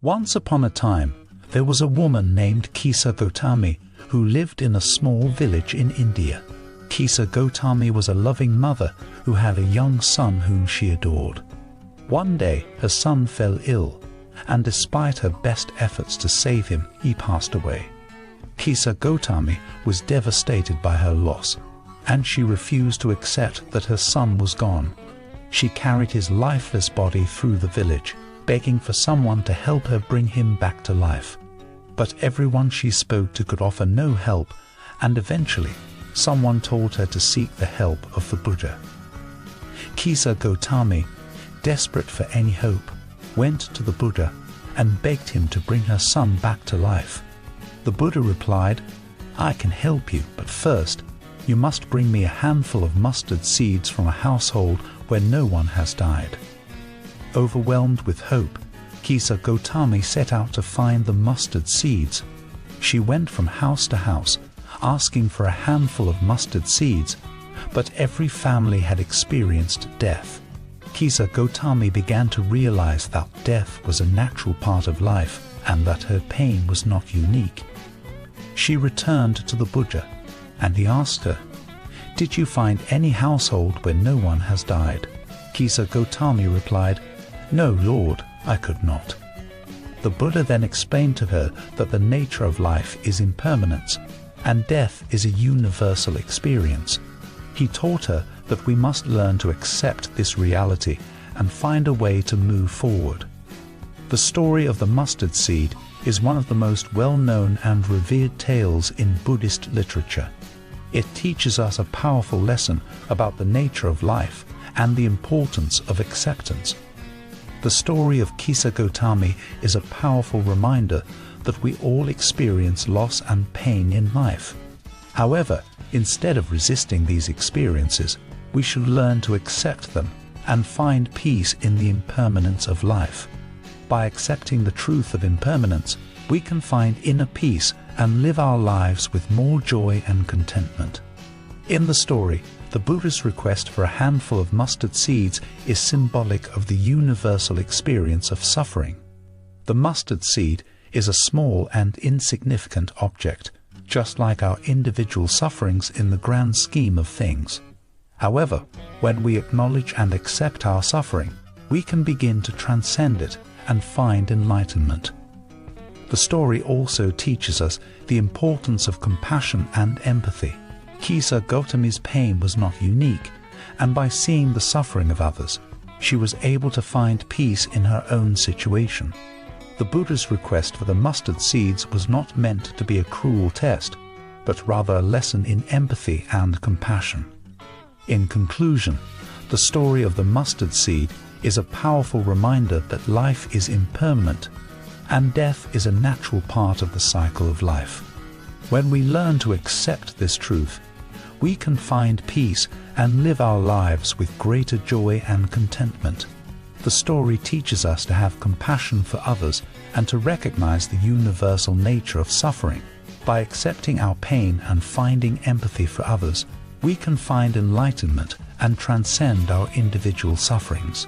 Once upon a time, there was a woman named Kisa Gotami who lived in a small village in India. Kisa Gotami was a loving mother who had a young son whom she adored. One day, her son fell ill, and despite her best efforts to save him, he passed away. Kisa Gotami was devastated by her loss, and she refused to accept that her son was gone. She carried his lifeless body through the village, begging for someone to help her bring him back to life. But everyone she spoke to could offer no help, and eventually, someone told her to seek the help of the Buddha. Kisa Gotami, desperate for any hope, went to the Buddha and begged him to bring her son back to life. The Buddha replied, "I can help you, but first, you must bring me a handful of mustard seeds from a household where no one has died." Overwhelmed with hope, Kisa Gotami set out to find the mustard seeds. She went from house to house, asking for a handful of mustard seeds, but every family had experienced death. Kisa Gotami began to realize that death was a natural part of life and that her pain was not unique. She returned to the Buddha, and he asked her, "Did you find any household where no one has died?" Kisa Gotami replied, "No, Lord, I could not." The Buddha then explained to her that the nature of life is impermanence, and death is a universal experience. He taught her that we must learn to accept this reality and find a way to move forward. The story of the mustard seed is one of the most well-known and revered tales in Buddhist literature. It teaches us a powerful lesson about the nature of life and the importance of acceptance. The story of Kisa Gotami is a powerful reminder that we all experience loss and pain in life. However, instead of resisting these experiences, we should learn to accept them and find peace in the impermanence of life. By accepting the truth of impermanence, we can find inner peace and live our lives with more joy and contentment. In the story, the Buddha's request for a handful of mustard seeds is symbolic of the universal experience of suffering. The mustard seed is a small and insignificant object, just like our individual sufferings in the grand scheme of things. However, when we acknowledge and accept our suffering, we can begin to transcend it and find enlightenment. The story also teaches us the importance of compassion and empathy. Kisa Gotami's pain was not unique, and by seeing the suffering of others, she was able to find peace in her own situation. The Buddha's request for the mustard seeds was not meant to be a cruel test, but rather a lesson in empathy and compassion. In conclusion, the story of the mustard seed is a powerful reminder that life is impermanent, and death is a natural part of the cycle of life. When we learn to accept this truth, we can find peace and live our lives with greater joy and contentment. The story teaches us to have compassion for others and to recognize the universal nature of suffering. By accepting our pain and finding empathy for others, we can find enlightenment and transcend our individual sufferings.